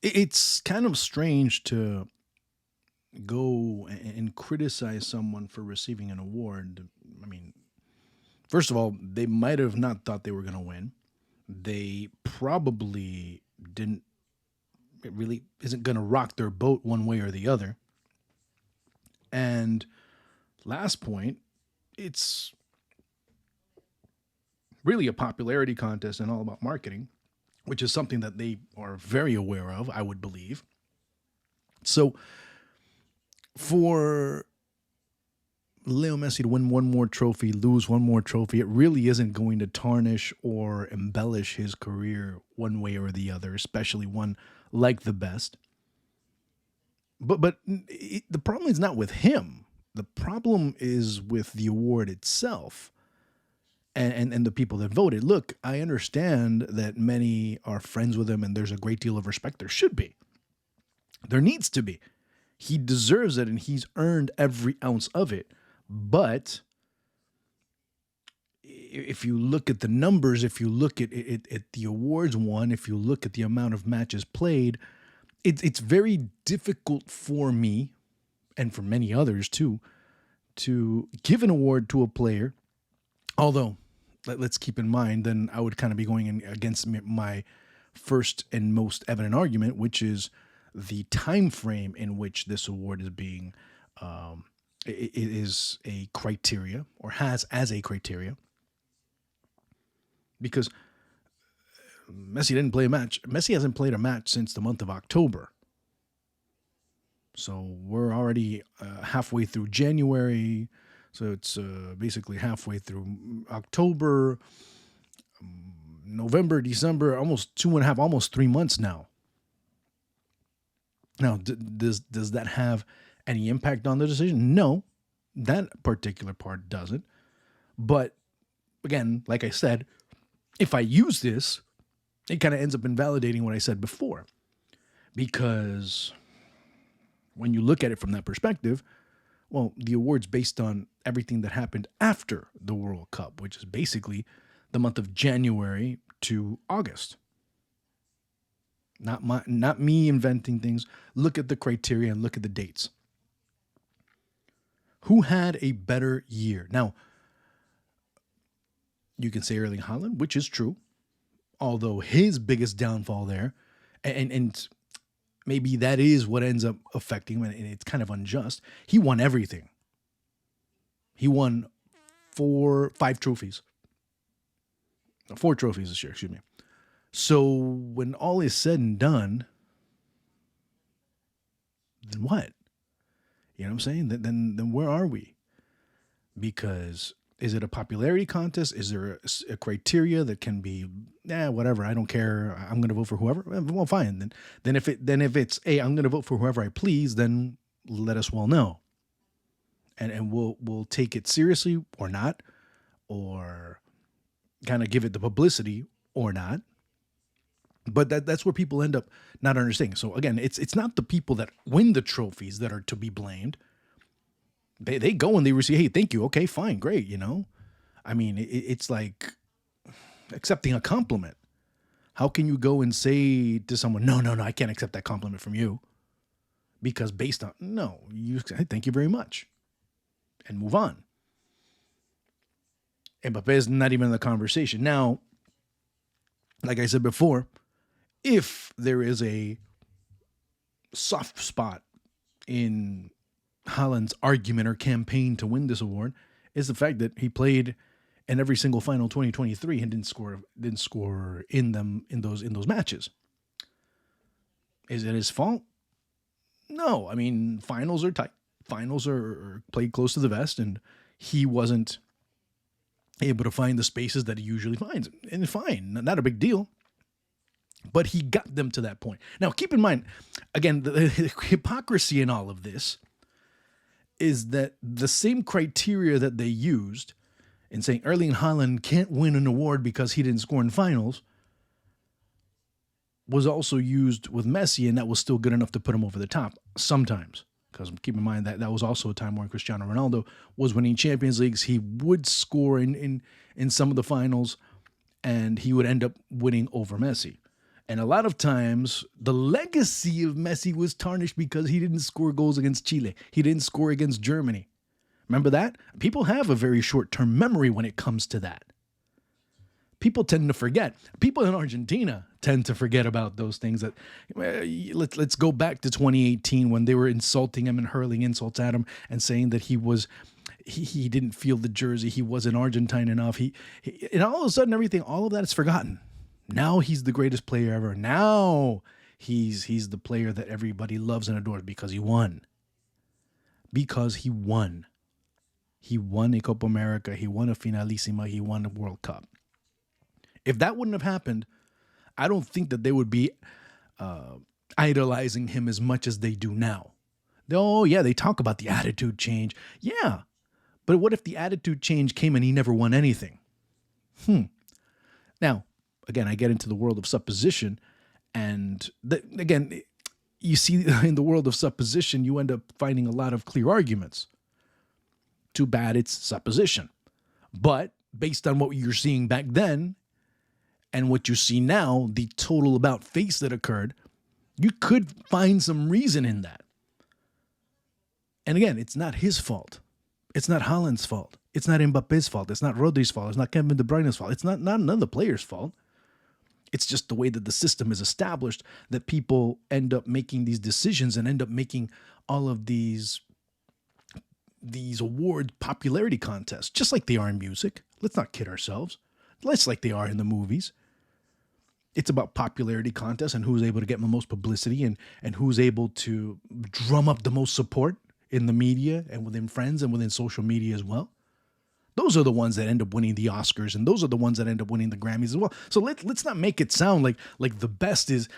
It's kind of strange to go and criticize someone for receiving an award. I mean, first of all, they might have not thought they were going to win. They probably didn't. It really isn't going to rock their boat one way or the other. And last point, it's really a popularity contest and all about marketing, which is something that they are very aware of, I would believe. So for Leo Messi to win one more trophy, lose one more trophy, it really isn't going to tarnish or embellish his career one way or the other, especially one like the best. But the problem is not with him. The problem is with the award itself and the people that voted. Look, I understand that many are friends with him and there's a great deal of respect. There should be. There needs to be. He deserves it and he's earned every ounce of it. But if you look at the numbers, if you look at the awards won, if you look at the amount of matches played, it's very difficult for me and for many others too to give an award to a player. Although, let's keep in mind, then I would kind of be going in against my first and most evident argument, which is the time frame in which this award is being it is a criteria or has as a criteria because Messi didn't play a match. Messi hasn't played a match since the month of October. So we're already halfway through January. So it's basically halfway through October, November, December, almost 2.5, almost 3 months now. Now, does that have any impact on the decision? No, that particular part doesn't. But again, like I said, if I use this, it kind of ends up invalidating what I said before. Because when you look at it from that perspective, well, the award's based on everything that happened after the World Cup, which is basically the month of January to August. Not me inventing things. Look at the criteria and look at the dates. Who had a better year? Now, you can say Erling Haaland, which is true, although his biggest downfall there, and maybe that is what ends up affecting him, and it's kind of unjust. He won everything. He won 5 trophies. 4 trophies this year, excuse me. So when all is said and done, then what? You know what I'm saying? Then where are we? Because is it a popularity contest? Is there a criteria that can be, whatever, I don't care. I'm going to vote for whoever. Well, fine. Then if it's, hey, I'm going to vote for whoever I please, then let us well know, and we'll take it seriously or not, or kind of give it the publicity or not. But that's where people end up not understanding. So again, it's not the people that win the trophies that are to be blamed. They go and they receive, hey, thank you, okay, fine, great, you know. I mean, it's like accepting a compliment. How can you go and say to someone, no, I can't accept that compliment from you? Because based on, no, you say, thank you very much, and move on. Mbappe is not even in the conversation. Now, like I said before, if there is a soft spot in Haaland's argument or campaign to win this award, is the fact that he played in every single final 2023 and didn't score in those matches. Is it his fault? No. I mean, finals are tight. Finals are played close to the vest, and he wasn't able to find the spaces that he usually finds. And fine, not a big deal. But he got them to that point. Now, keep in mind, again, the hypocrisy in all of this is that the same criteria that they used in saying Erling Haaland can't win an award because he didn't score in finals was also used with Messi, and that was still good enough to put him over the top sometimes. Because keep in mind that was also a time when Cristiano Ronaldo was winning Champions Leagues. He would score in some of the finals, and he would end up winning over Messi. And a lot of times, the legacy of Messi was tarnished because he didn't score goals against Chile. He didn't score against Germany. Remember that? People have a very short term memory when it comes to that. People tend to forget. People in Argentina tend to forget about those things. That let's go back to 2018 when they were insulting him and hurling insults at him and saying that he didn't feel the jersey. He wasn't Argentine enough. And all of a sudden, all of that is forgotten. Now he's the greatest player ever. Now he's the player that everybody loves and adores because he won. Because he won. He won a Copa America. He won a Finalissima. He won a World Cup. If that wouldn't have happened, I don't think that they would be idolizing him as much as they do now. Oh, yeah, they talk about the attitude change. Yeah, but what if the attitude change came and he never won anything? Now, again, I get into the world of supposition, and again, you see in the world of supposition, you end up finding a lot of clear arguments. Too bad it's supposition. But based on what you're seeing back then and what you see now, the total about face that occurred, you could find some reason in that. And again, it's not his fault. It's not Haaland's fault. It's not Mbappe's fault. It's not Rodri's fault. It's not Kevin De Bruyne's fault. It's not none of the players' fault. It's just the way that the system is established that people end up making these decisions and end up making all of these award popularity contests, just like they are in music. Let's not kid ourselves. Less like they are in the movies. It's about popularity contests and who's able to get the most publicity and who's able to drum up the most support in the media and within friends and within social media as well. Those are the ones that end up winning the Oscars, and those are the ones that end up winning the Grammys as well. So let's not make it sound like the best is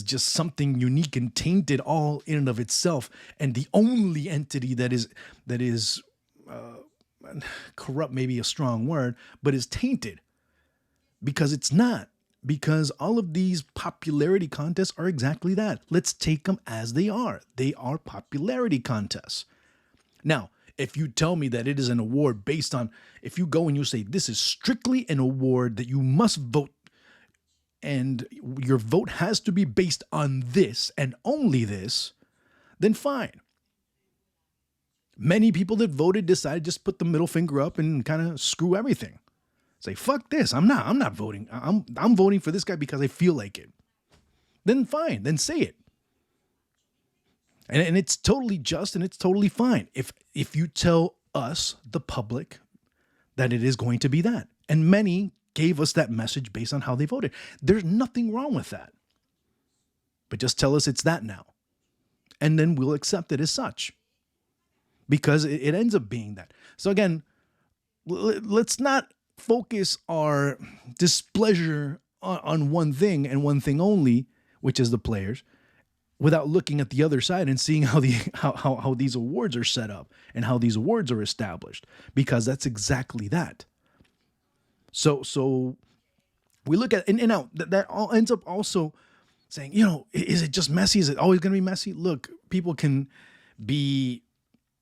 just something unique and tainted all in and of itself, and the only entity that is corrupt, maybe a strong word, but is tainted, because it's not. Because all of these popularity contests are exactly that. Let's take them as they are. They are popularity contests. Now, if you tell me that it is an award based on, if you go and you say this is strictly an award that you must vote and your vote has to be based on this and only this, then fine. Many people that voted decided just put the middle finger up and kind of screw everything. Say, fuck this. I'm not voting. I'm voting for this guy because I feel like it. Then fine. Then say it. And it's totally just and it's totally fine if you tell us, the public, that it is going to be that. And many gave us that message based on how they voted. There's nothing wrong with that. But just tell us it's that now. And then we'll accept it as such. Because it ends up being that. So again, let's not focus our displeasure on one thing and one thing only, which is the players, without looking at the other side and seeing how these awards are set up and how these awards are established, because that's exactly that. So we look at and now that all ends up also saying, is it just Messi? Is it always going to be Messi? Look, people can be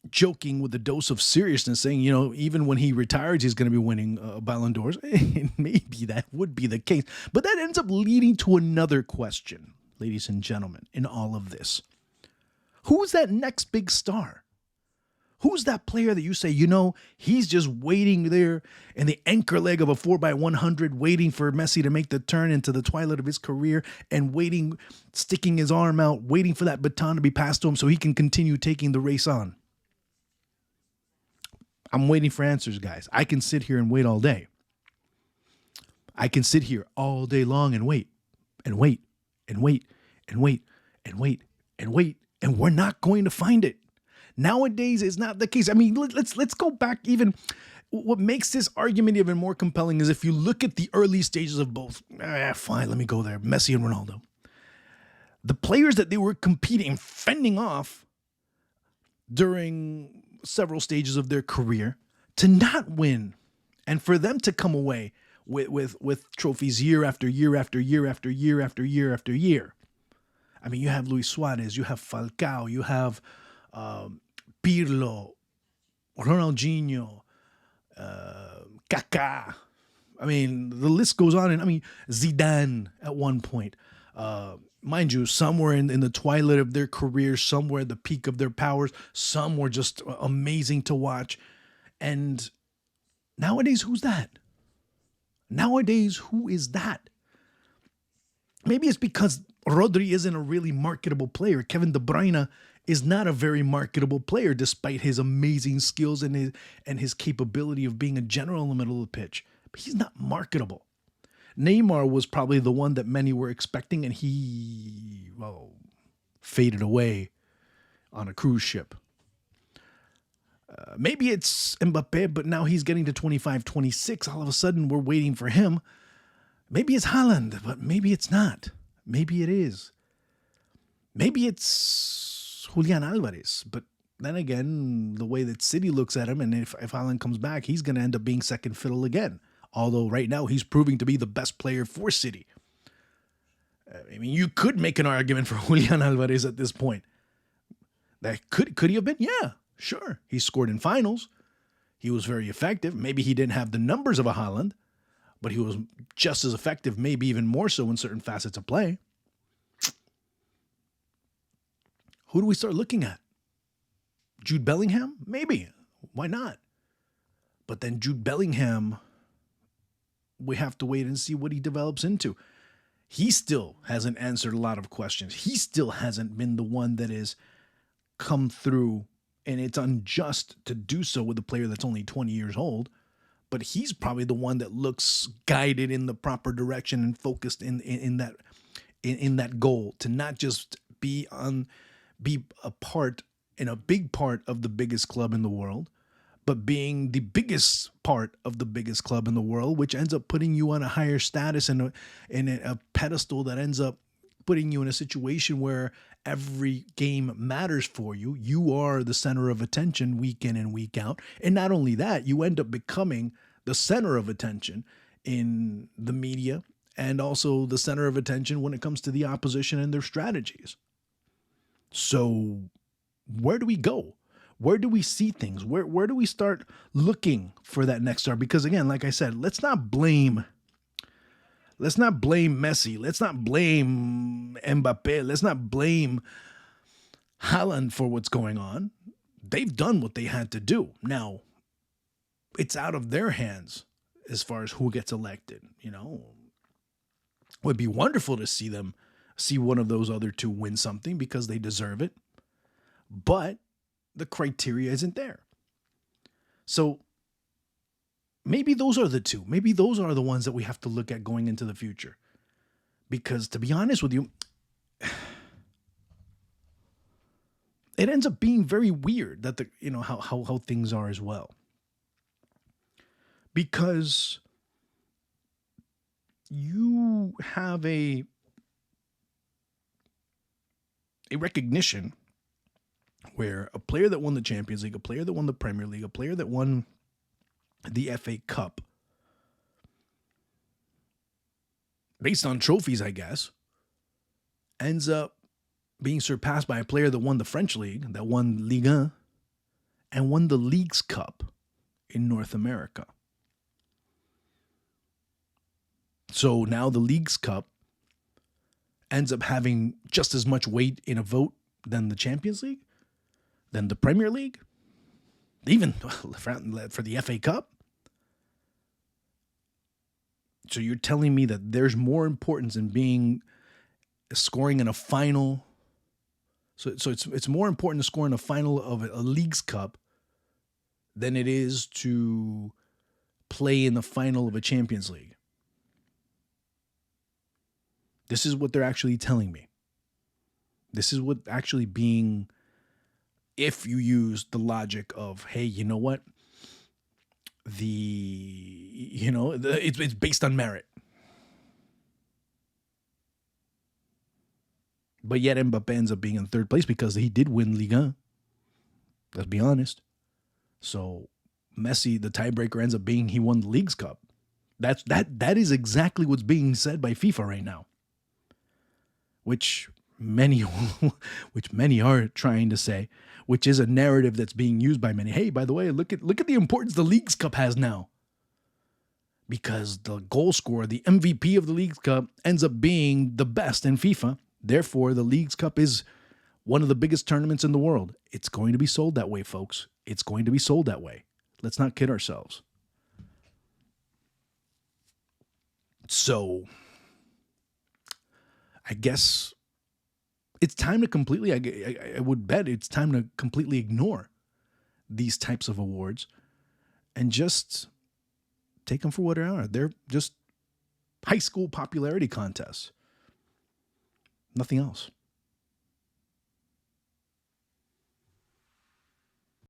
joking with a dose of seriousness, saying, even when he retires, he's going to be winning Ballon d'Ors. Maybe that would be the case. But that ends up leading to another question, ladies and gentlemen, in all of this. Who's that next big star? Who's that player that you say, he's just waiting there in the anchor leg of a 4x100, waiting for Messi to make the turn into the twilight of his career and waiting, sticking his arm out, waiting for that baton to be passed to him so he can continue taking the race on? I'm waiting for answers, guys. I can sit here and wait all day. I can sit here all day long and wait and wait and wait and wait and wait and wait, and we're not going to find it. Nowadays is not the case. I mean, let's go back even. What makes this argument even more compelling is if you look at the early stages of both. Fine, let me go there. Messi and Ronaldo. The players that they were competing, fending off during several stages of their career to not win, and for them to come away with trophies year after year after year after year after year after year. I mean, you have Luis Suarez, you have Falcao, you have Pirlo, Ronaldinho, Kaká. I mean, the list goes on. And I mean, Zidane at one point. Mind you, some were in the twilight of their careers, some were at the peak of their powers, some were just amazing to watch. And nowadays, who's that? Nowadays, who is that? Maybe it's because Rodri isn't a really marketable player. Kevin De Bruyne is not a very marketable player, despite his amazing skills and his capability of being a general in the middle of the pitch. But he's not marketable. Neymar was probably the one that many were expecting, and he, well, faded away on a cruise ship. Maybe it's Mbappe, but now he's getting to 25, 26. All of a sudden, we're waiting for him. Maybe it's Haaland, but maybe it's not. Maybe it is. Maybe it's Julian Alvarez. But then again, the way that City looks at him, and if Haaland comes back, he's going to end up being second fiddle again. Although right now he's proving to be the best player for City. I mean, you could make an argument for Julian Alvarez at this point. That could he have been? Yeah, sure. He scored in finals. He was very effective. Maybe he didn't have the numbers of a Haaland, but he was just as effective, maybe even more so in certain facets of play. Who do we start looking at? Jude Bellingham? Maybe. Why not? But then Jude Bellingham, we have to wait and see what he develops into. He still hasn't answered a lot of questions. He still hasn't been the one that has come through, and it's unjust to do so with a player that's only 20 years old. But he's probably the one that looks guided in the proper direction and focused in that goal to not just be a part and a big part of the biggest club in the world, but being the biggest part of the biggest club in the world, which ends up putting you on a higher status and a pedestal that ends up putting you in a situation where every game matters for you. You are the center of attention week in and week out. And not only that, you end up becoming the center of attention in the media and also the center of attention when it comes to the opposition and their strategies. So where do we go? Where do we see things? Where do we start looking for that next star? Because again, like I said, let's not blame Messi. Let's not blame Mbappe. Let's not blame Haaland for what's going on. They've done what they had to do. Now, it's out of their hands as far as who gets elected. You know, it would be wonderful to see one of those other two win something because they deserve it. But the criteria isn't there. So maybe those are the two. Maybe those are the ones that we have to look at going into the future. Because to be honest with you, it ends up being very weird that how things are as well. Because you have a recognition where a player that won the Champions League, a player that won the Premier League, a player that won the FA Cup, based on trophies, I guess, ends up being surpassed by a player that won the French League, that won Ligue 1, and won the Leagues Cup in North America. So now the Leagues Cup ends up having just as much weight in a vote than the Champions League, than the Premier League, even for the FA Cup. So you're telling me that there's more importance in scoring in a final. So it's more important to score in a final of a Leagues Cup than it is to play in the final of a Champions League. This is what they're actually telling me. This is what actually being, if you use the logic of, hey, you know what? It's based on merit. But yet Mbappe ends up being in third place because he did win Ligue 1. Let's be honest. So Messi, the tiebreaker, ends up being he won the Leagues Cup. That is exactly what's being said by FIFA right now. Which many are trying to say, which is a narrative that's being used by many. Hey, by the way, look at the importance the Leagues Cup has now. because the goal scorer, the MVP of the Leagues Cup, ends up being the best in FIFA. Therefore, the Leagues Cup is one of the biggest tournaments in the world. It's going to be sold that way, folks. It's going to be sold that way. Let's not kid ourselves. So, I guess it's time to completely, I would bet it's time to completely ignore these types of awards and just take them for what they are. They're just high school popularity contests. Nothing else.